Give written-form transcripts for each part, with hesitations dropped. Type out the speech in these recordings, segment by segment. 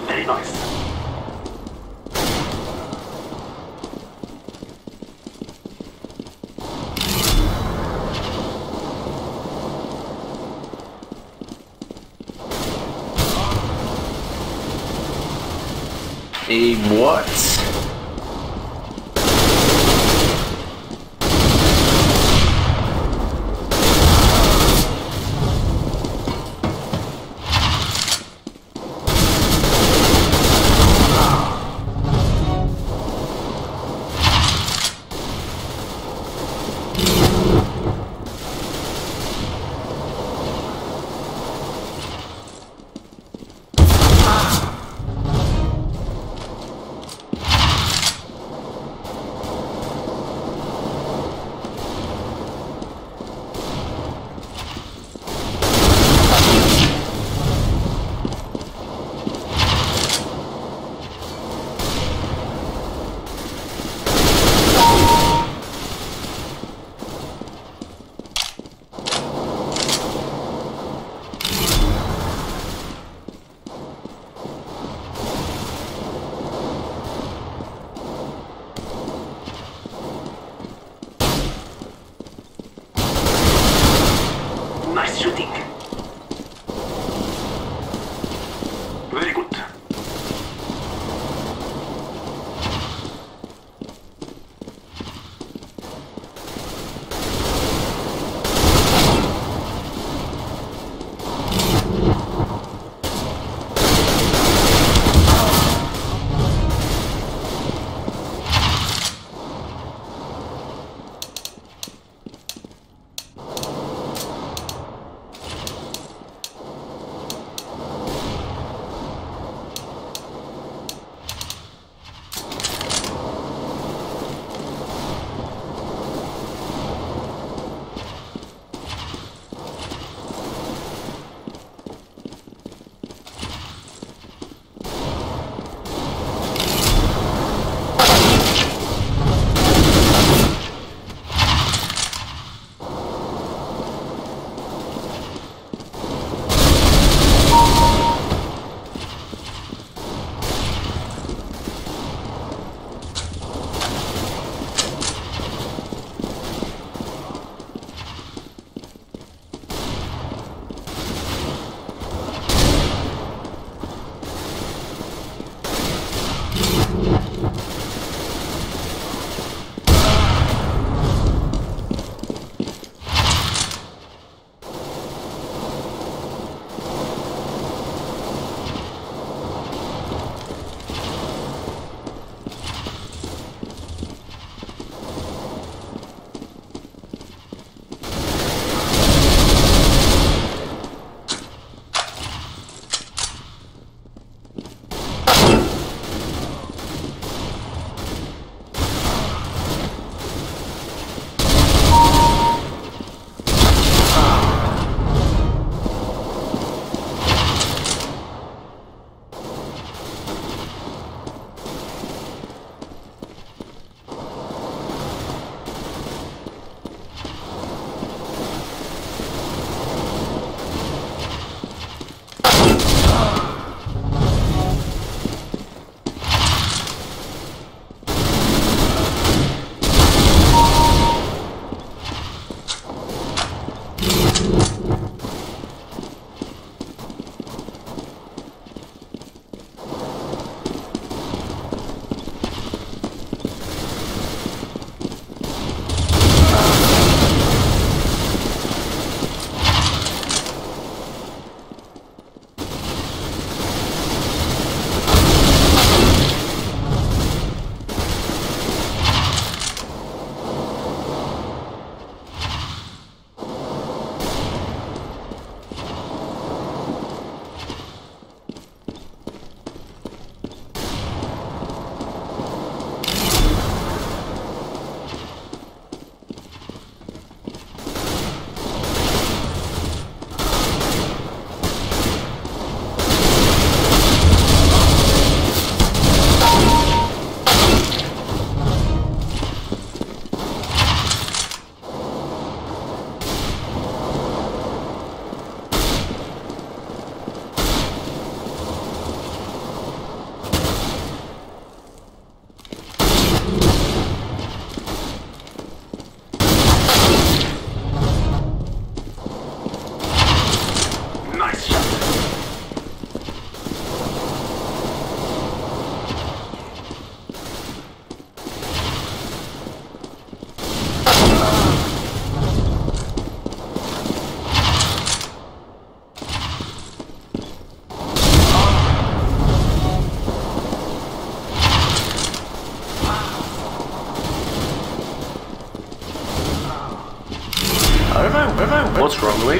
Very nice. A what?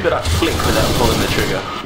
stupid I flick without pulling the trigger.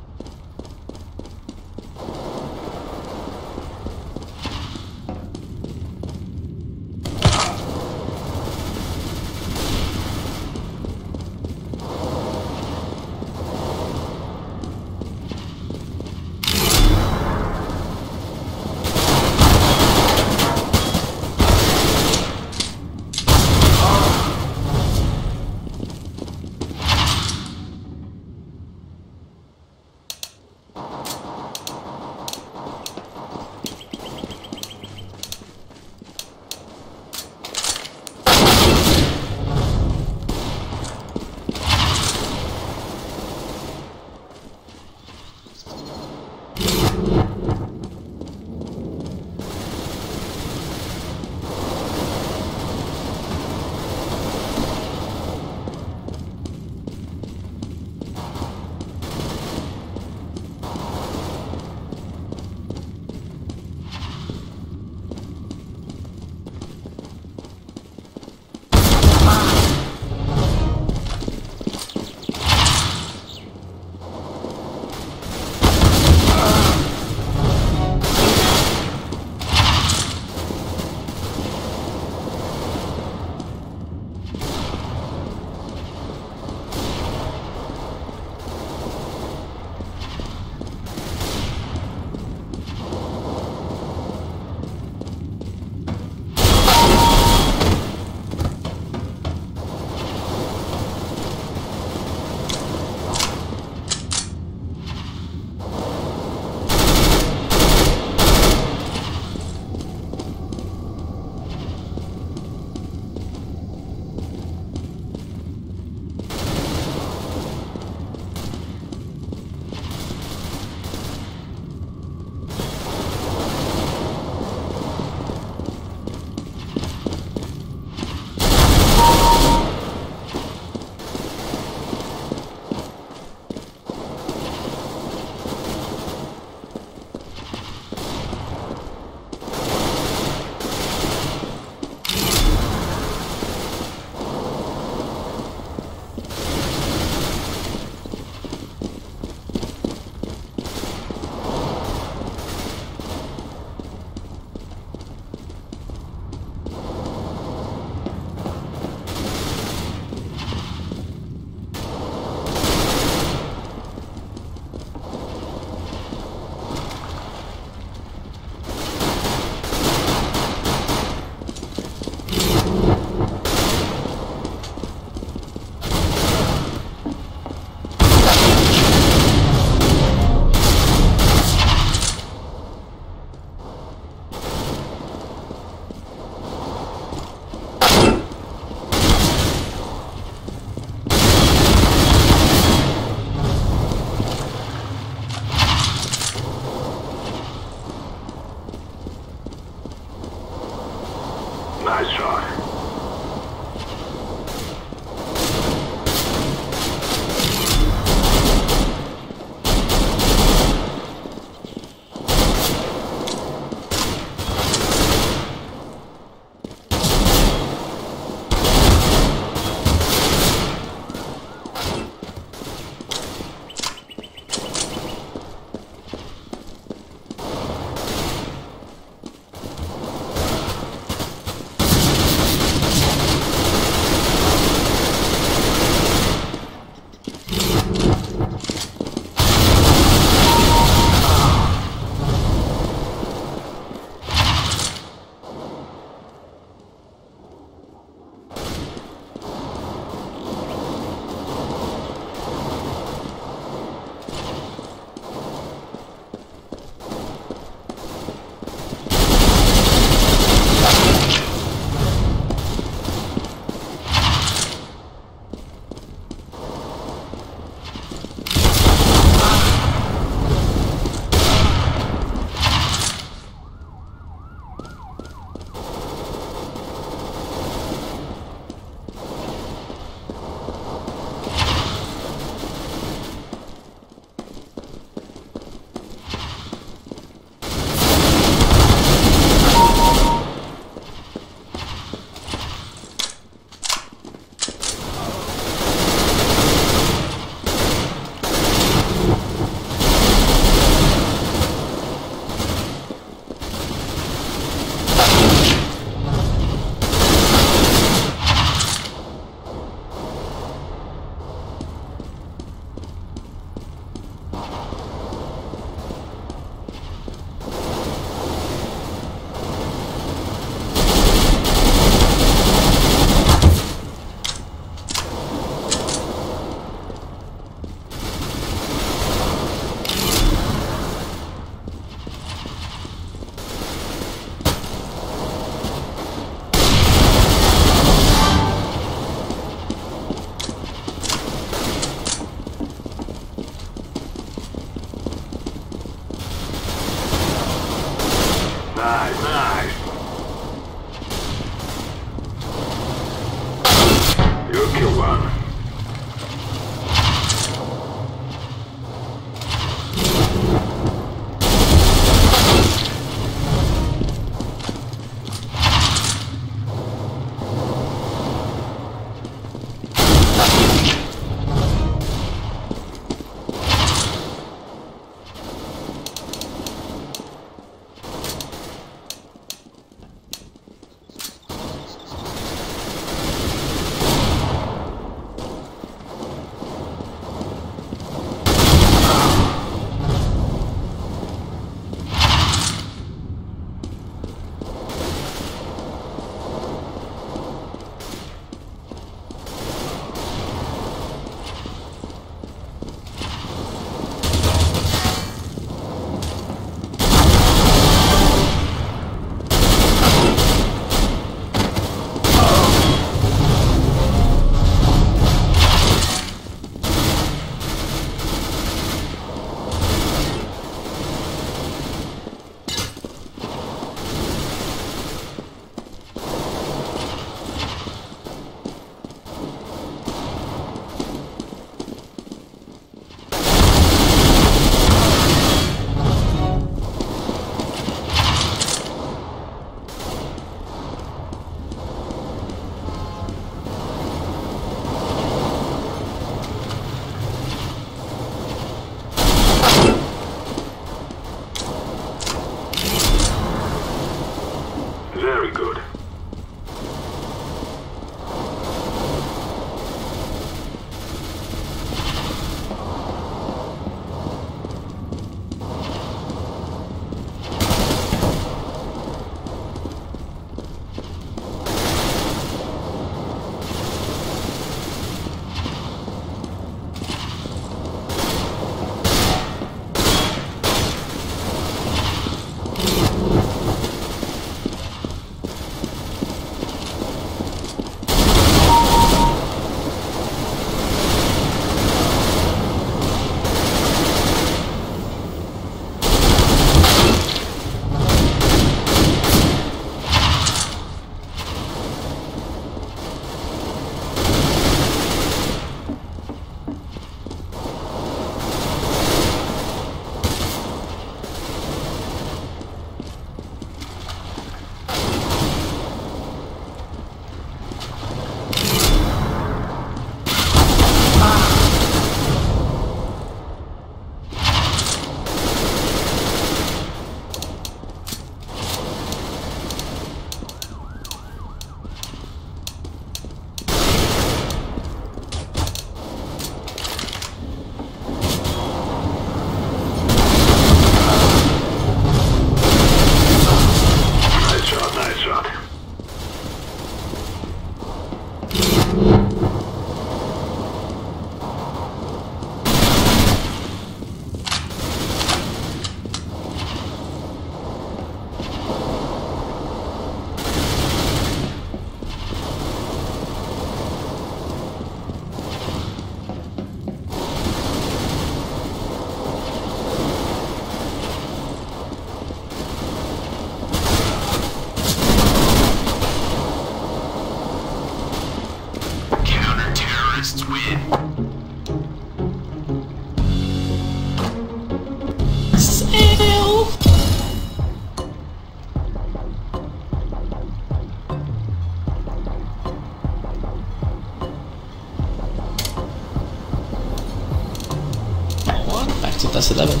So that's 11.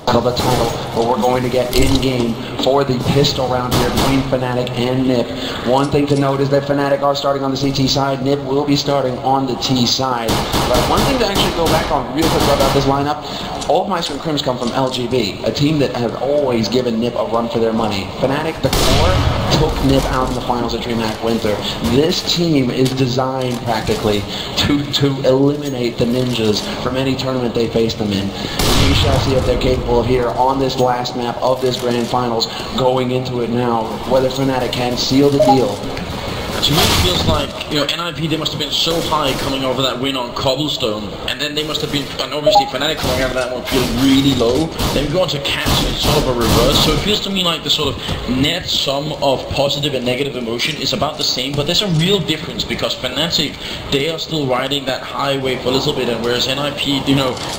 Of the title, but we're going to get in-game for the pistol round here between Fnatic and Nip. One thing to note is that Fnatic are starting on the CT side, Nip will be starting on the T side. But one thing to actually go back on real quick about this lineup, all of my Swim Crims come from LGB, a team that has always given Nip a run for their money. Fnatic, the core, took Nip out in the finals of DreamHack Winter. This team is designed practically to eliminate the Ninjas from any tournament they face them in. We shall see if they're capable of here on this last map of this grand finals, going into it now, whether Fnatic can seal the deal. To me it feels like, NIP, they must have been so high coming over that win on Cobblestone, and then they must have been, and obviously Fnatic coming out of that one feeling really low, then going to catch it's sort of a reverse, so it feels to me like the sort of net sum of positive and negative emotion is about the same, but there's a real difference, because Fnatic, they are still riding that high wave a little bit, and whereas NIP,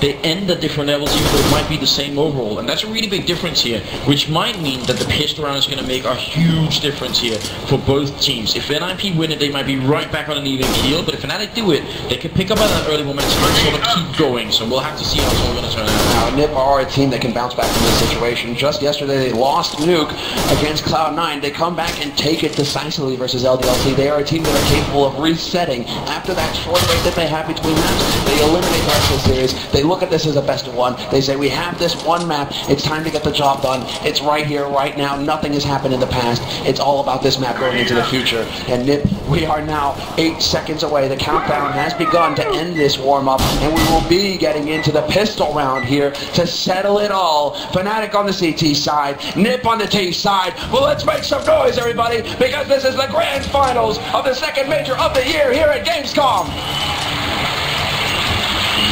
they end at different levels even though it might be the same overall, and that's a really big difference here, which might mean that the pistol round is going to make a huge difference here for both teams. If NIP win it, they might be right back on an even keel, but if Fnatic do it, they can pick up at that early momentum and sort of keep going, so we'll have to see how it's all going to turn out. Now, Nip are a team that can bounce back from this situation. Just yesterday, they lost Nuke against Cloud9. They come back and take it decisively versus LDLC. They are a team that are capable of resetting after that short break that they have between maps. They eliminate the rest of the series. They look at this as a best of one. They say, we have this one map. It's time to get the job done. It's right here, right now. Nothing has happened in the past. It's all about this map going into the future. And Nip, we are now 8 seconds away. The countdown has begun to end this warm-up, and we will be getting into the pistol round here to settle it all. Fnatic on the CT side, Nip on the T side. Well, let's make some noise, everybody, because this is the grand finals of the second major of the year here at Gamescom.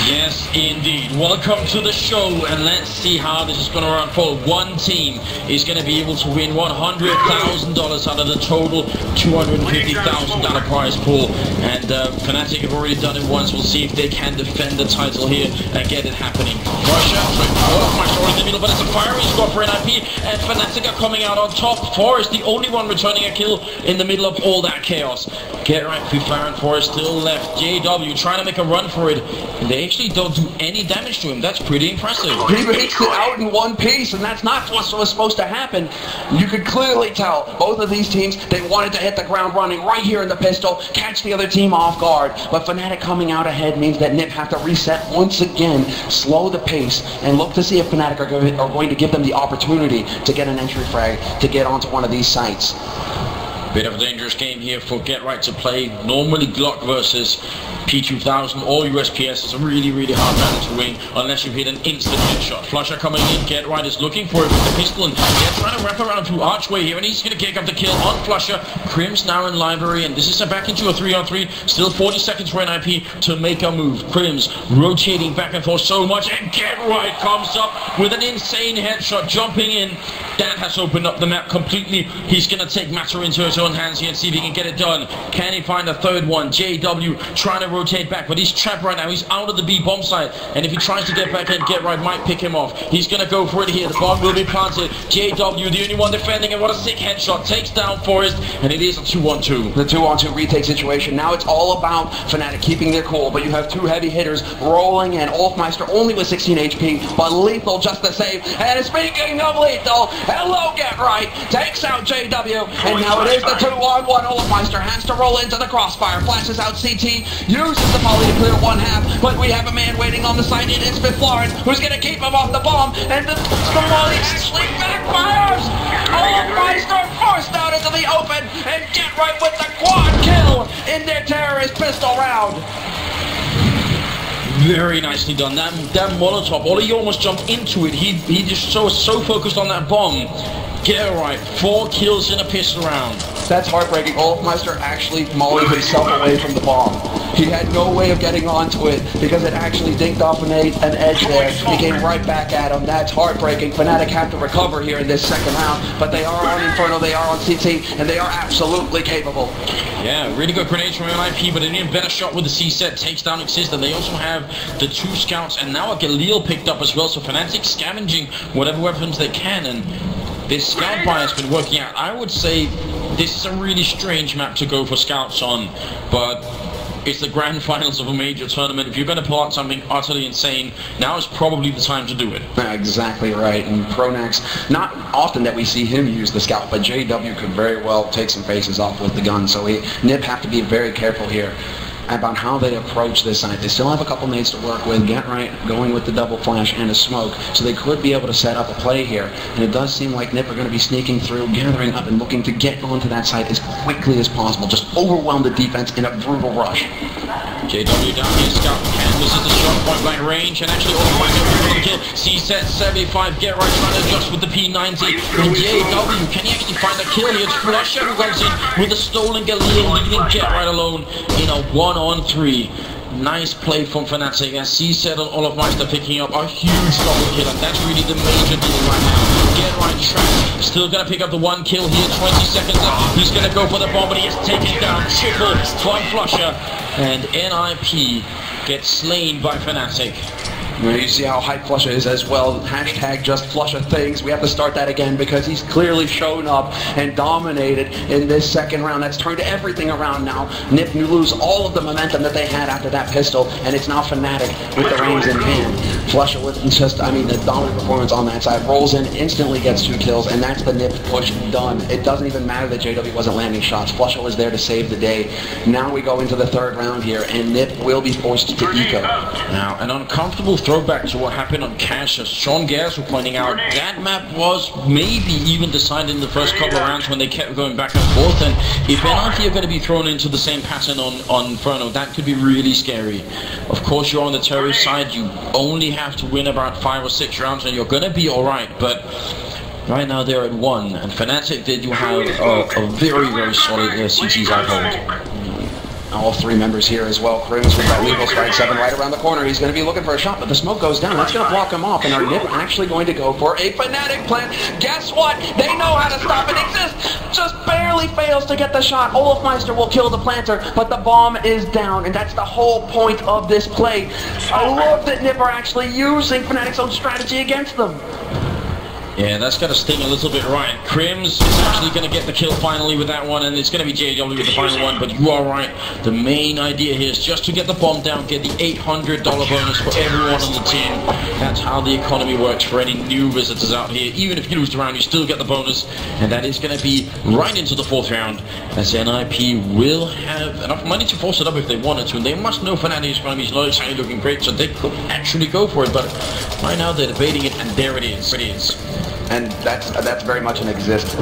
Yes, indeed. Welcome to the show, and let's see how this is going to unfold. One team is going to be able to win $100,000 out of the total $250,000 prize pool, and Fnatic have already done it once. We'll see if they can defend the title here and get it happening. Russia, in the middle, but it's a firing squad for NIP, and Fnatic are coming out on top. Forest, the only one returning a kill in the middle of all that chaos. Get right, Fire and Forest still left. JW trying to make a run for it, and they actually don't do any damage to him. That's pretty impressive. He makes it out in one piece, and that's not what was supposed to happen. You could clearly tell both of these teams, they wanted to hit the ground running right here in the pistol, catch the other team off guard. But Fnatic coming out ahead means that Nip have to reset once again, slow the pace, and look to see if Fnatic are going to give them the opportunity to get an entry frag, to get onto one of these sites. Bit of a dangerous game here for Get Right to play. Normally Glock versus P2000 or USPS is a really, really hard battle to win unless you hit an instant headshot. Flusher coming in, Get Right is looking for it with the pistol, and they're trying to wrap around through Archway here, and he's going to kick up the kill on Flusher. Crims now in library, and this is back into a 3-on-3. Still 40 seconds for NIP to make a move. Crims rotating back and forth so much, and Get Right comes up with an insane headshot, jumping in. That has opened up the map completely. He's going to take matter into his own hands here and see if he can get it done. Can he find a third one? JW trying to rotate back, but he's trapped right now. He's out of the B bomb site, and if he tries to get back in, Get Right might pick him off. He's going to go for it here. The bomb will be planted. JW, the only one defending, and what a sick headshot. Takes down Forrest, and it is a 2-on-2. The 2-on-2 retake situation. Now it's all about Fnatic keeping their cool, but you have two heavy hitters rolling in. Olfmeister only with 16 HP, but lethal just the same. And speaking of lethal, hello Get Right, takes out JW, and now it is the 2-on-1. Olfmeister has to roll into the crossfire, flashes out CT, uses the poly to clear one half, but we have a man waiting on the side. It is Florence, who's going to keep him off the bomb, and the volley actually backfires. Olfmeister forced out into the open, and Get Right with the quad kill in their terrorist pistol round. Very nicely done. That Molotov, he almost jumped into it. He just so focused on that bomb. Get Right, 4 kills in a pistol round. That's heartbreaking. Olfmeister actually mollied himself away from the bomb. He had no way of getting onto it because it actually dinked off an edge there. He came right back at him. That's heartbreaking. Fnatic have to recover here in this second round, but they are on Inferno, they are on CT, and they are absolutely capable. Yeah, really good grenades from NIP, but an even better shot with the C-set. Takes down Exista. They also have the 2 scouts, and now a Galil picked up as well, so Fnatic scavenging whatever weapons they can, and this scout buy has been working out. I would say this is a really strange map to go for scouts on, but it's the grand finals of a major tournament. If you're going to pull out something utterly insane, now is probably the time to do it. Exactly right. And Pronax, not often that we see him use the scout, but JW could very well take some faces off with the gun. So NIP have to be very careful here about how they approach this site. They still have a couple nades to work with. Get Right going with the double flash and a smoke, so they could be able to set up a play here. And it does seem like NIP are going to be sneaking through, gathering up, and looking to get onto that site as quickly as possible. Just overwhelm the defense in a brutal rush. JW down here, scout canvases the shot, point blank range, and actually Olfmeister the kill. C-set 75, Get Right trying to adjust with the P90, and JW, can he actually find a kill here? It's Flusher who comes in with a stolen Galil, leaving Get Right alone in a 1-on-3. Nice play from Fnatic, as C-set on Olfmeister picking up a huge double kill, and that's really the major deal right now. Get Right trapped, still gonna pick up the 1 kill here, 20 seconds left. He's gonna go for the bomb, but he has taken down triple from Flusher, and NIP gets slain by Fnatic. You see how hype Flusher is as well. Hashtag just Flusher things. We have to start that again because he's clearly shown up and dominated in this second round. That's turned everything around now. NIP lose all of the momentum that they had after that pistol, and it's now Fnatic with the reins in hand. Flusher with just, the dominant performance on that side. Rolls in, instantly gets 2 kills, and that's the NIP push done. It doesn't even matter that JW wasn't landing shots. Flusher was there to save the day. Now we go into the third round here, and NIP will be forced to eco. Now, an uncomfortable throwback to what happened on Cash, as Sean Gers was pointing out. That map was maybe even decided in the first couple of rounds when they kept going back and forth, and if NIP are going to be thrown into the same pattern on Inferno, that could be really scary. Of course, you're on the terrorist side, you only have to win about 5 or 6 rounds and you're going to be alright, but right now they're at 1, and Fnatic, they do have a very, very solid CT side hold. All 3 members here as well. Crims with that lethal strike 7 right around the corner. He's going to be looking for a shot, but the smoke goes down. That's going to block him off, and our NIP actually going to go for a Fnatic plant. Guess what? They know how to stop it. Exist just barely fails to get the shot. Olfmeister will kill the planter, but the bomb is down, and that's the whole point of this play. I love that NIP are actually using Fnatic's own strategy against them. Yeah, that's got to sting a little bit, right. Crims is actually going to get the kill finally with that one, and it's going to be JW with the final one, but you are right. The main idea here is just to get the bomb down, get the $800 bonus for everyone on the team. That's how the economy works for any new visitors out here. Even if you lose the round, you still get the bonus, and that is going to be right into the 4th round, as NIP will have enough money to force it up if they wanted to, and they must know Fnatic's economy is not exactly looking great, so they could actually go for it, but right now they're debating it, and there it is. And that's very much an exist.